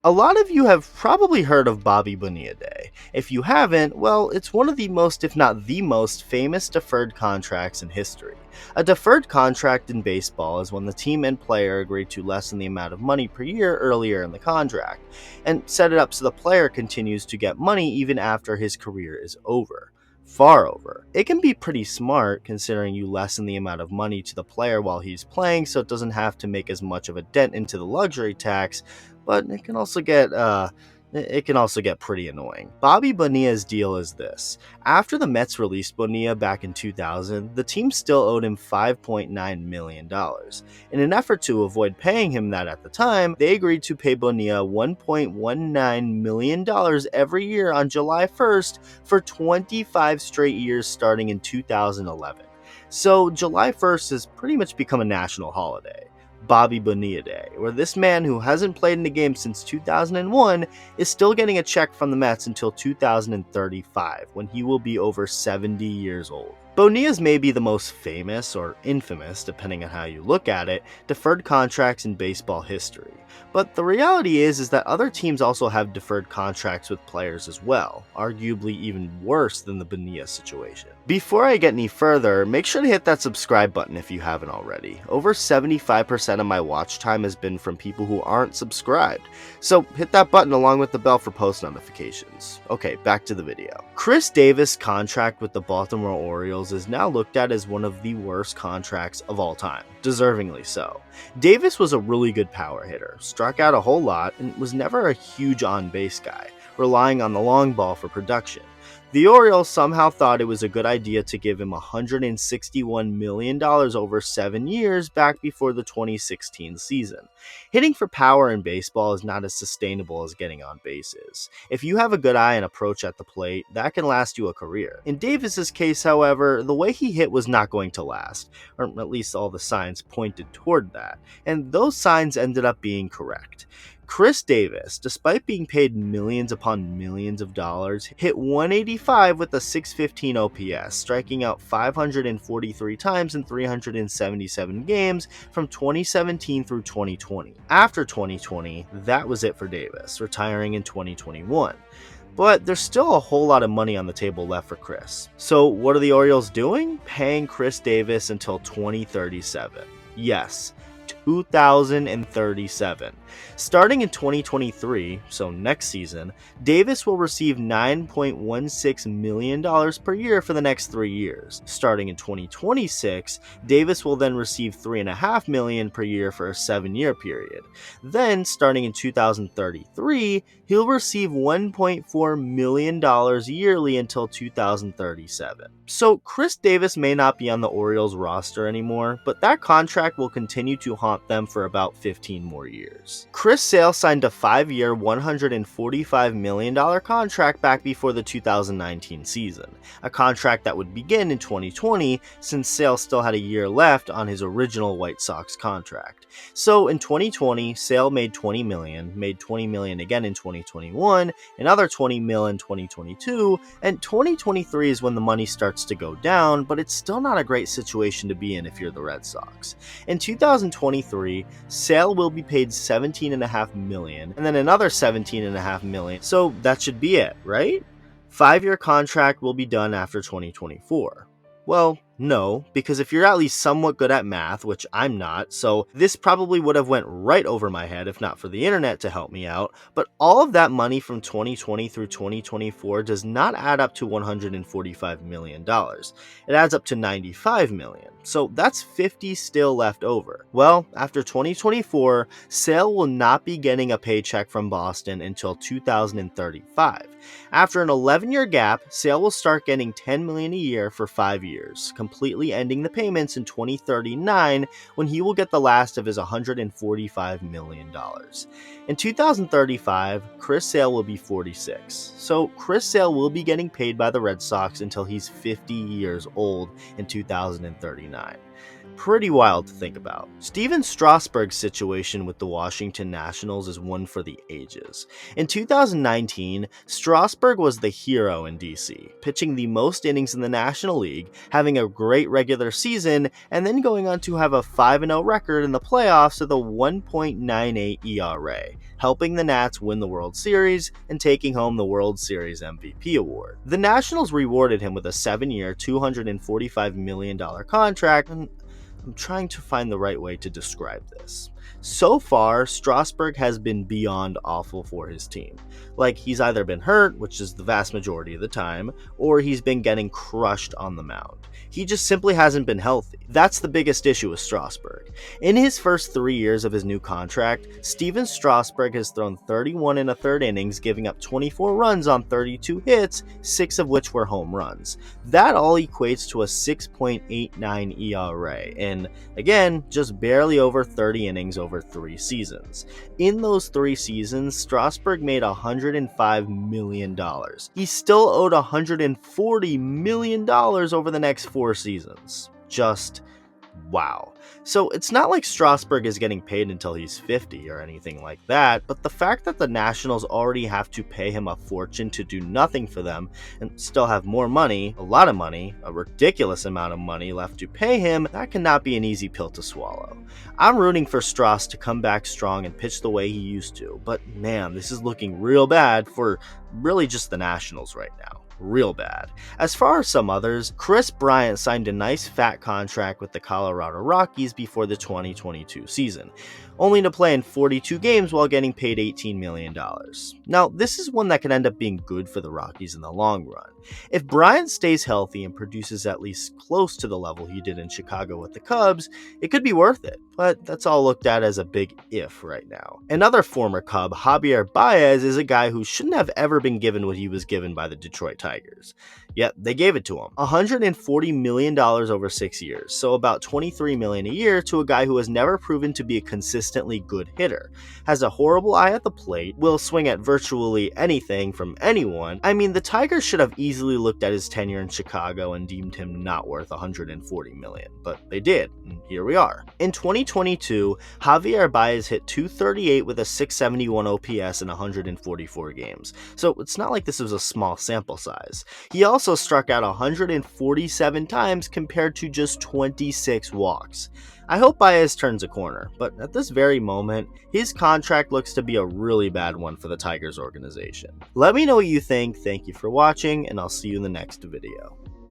A lot of you have probably heard of Bobby Bonilla Day. If you haven't, well, it's one of the most, if not the most, famous deferred contracts in history. A deferred contract in baseball is when the team and player agree to lessen the amount of money per year earlier in the contract, and set it up so the player continues to get money even after his career is over. Far over. It can be pretty smart considering you lessen the amount of money to the player while he's playing so it doesn't have to make as much of a dent into the luxury tax, but it can also get pretty annoying. Bobby Bonilla's deal is this. After the Mets released Bonilla back in 2000, the team still owed him $5.9 million. In an effort to avoid paying him that at the time, they agreed to pay Bonilla $1.19 million every year on July 1st for 25 straight years starting in 2011. So July 1st has pretty much become a national holiday. Bobby Bonilla Day, where this man who hasn't played in the game since 2001 is still getting a check from the Mets until 2035, when he will be over 70 years old. Bonilla's may be the most famous, or infamous, depending on how you look at it, deferred contracts in baseball history. But the reality is that other teams also have deferred contracts with players as well, arguably even worse than the Bonilla situation. Before I get any further, make sure to hit that subscribe button if you haven't already. Over 75% of my watch time has been from people who aren't subscribed, so hit that button along with the bell for post notifications. Okay, back to the video. Chris Davis' contract with the Baltimore Orioles is now looked at as one of the worst contracts of all time, deservingly so. Davis was a really good power hitter, struck out a whole lot, and was never a huge on-base guy, relying on the long ball for production. The Orioles somehow thought it was a good idea to give him $161 million over 7 years back before the 2016 season. Hitting for power in baseball is not as sustainable as getting on bases. If you have a good eye and approach at the plate, that can last you a career. In Davis's case, however, the way he hit was not going to last, or at least all the signs pointed toward that, and those signs ended up being correct. Chris Davis, despite being paid millions upon millions of dollars, hit 185 with a 615 OPS, striking out 543 times in 377 games from 2017 through 2020. After 2020, that was it for Davis, retiring in 2021. But there's still a whole lot of money on the table left for Chris. So what are the Orioles doing? Paying Chris Davis until 2037. Yes, 2037. Starting in 2023, so next season, Davis will receive $9.16 million per year for the next 3 years. Starting in 2026, Davis will then receive $3.5 million per year for a 7-year period. Then, starting in 2033, he'll receive $1.4 million yearly until 2037. So Chris Davis may not be on the Orioles roster anymore, but that contract will continue to haunt them for about 15 more years. Chris Sale signed a 5-year, $145 million contract back before the 2019 season, a contract that would begin in 2020 since Sale still had a year left on his original White Sox contract. So in 2020, Sale made $20 million, made $20 million again in 2021, another $20 million in 2022, and 2023 is when the money starts to go down, but it's still not a great situation to be in if you're the Red Sox. In 2023, Sale will be paid $17.5 million, and then another $17.5 million, so that should be it, right? 5-year contract will be done after 2024. Well, no, because if you're at least somewhat good at math, which I'm not, so this probably would have went right over my head if not for the internet to help me out, but all of that money from 2020 through 2024 does not add up to $145 million. It adds up to $95 million, so that's 50 still left over. Well, after 2024, Sale will not be getting a paycheck from Boston until 2035. After an 11-year gap, Sale will start getting $10 million a year for 5 years, completely ending the payments in 2039 when he will get the last of his $145 million. In 2035, Chris Sale will be 46, so Chris Sale will be getting paid by the Red Sox until he's 50 years old in 2039. Pretty wild to think about. Steven Strasburg's situation with the Washington Nationals is one for the ages. In 2019, Strasburg was the hero in DC, pitching the most innings in the National League, having a great regular season, and then going on to have a 5-0 record in the playoffs with a 1.98 ERA, helping the Nats win the World Series and taking home the World Series MVP award. The Nationals rewarded him with a 7-year, $245 million contract, and I'm trying to find the right way to describe this. So far, Strasburg has been beyond awful for his team. Like, he's either been hurt, which is the vast majority of the time, or he's been getting crushed on the mound. He just simply hasn't been healthy. That's the biggest issue with Strasburg. In his first 3 years of his new contract, Steven Strasburg has thrown 31 1/3 innings, giving up 24 runs on 32 hits, 6 of which were home runs. That all equates to a 6.89 ERA, and again, just barely over 30 innings over 3 seasons. In those 3 seasons, Strasburg made $105 million. He still owed $140 million over the next 4 seasons. Just wow. So it's not like Strasburg is getting paid until he's 50 or anything like that, but the fact that the Nationals already have to pay him a fortune to do nothing for them and still have more money, a lot of money, a ridiculous amount of money left to pay him, that cannot be an easy pill to swallow. I'm rooting for Strauss to come back strong and pitch the way he used to, but man, this is looking real bad for really just the Nationals right now. Real bad. As far as some others, Chris Bryant signed a nice fat contract with the Colorado Rockies before the 2022 season, only to play in 42 games while getting paid $18 million. Now, this is one that could end up being good for the Rockies in the long run. If Bryant stays healthy and produces at least close to the level he did in Chicago with the Cubs, it could be worth it, but that's all looked at as a big if right now. Another former Cub, Javier Baez, is a guy who shouldn't have ever been given what he was given by the Detroit Tigers. Yet they gave it to him. $140 million over 6 years, so about $23 million a year to a guy who has never proven to be a consistently good hitter, has a horrible eye at the plate, will swing at virtually anything from anyone. I mean, the Tigers should have easily looked at his tenure in Chicago and deemed him not worth $140 million, but they did, and here we are. In 2022, Javier Baez hit .238 with a .671 OPS in 144 games, so it's not like this was a small sample size. He also struck out 147 times compared to just 26 walks. I hope Baez turns a corner, but at this very moment, his contract looks to be a really bad one for the Tigers organization. Let me know what you think, thank you for watching, and I'll see you in the next video.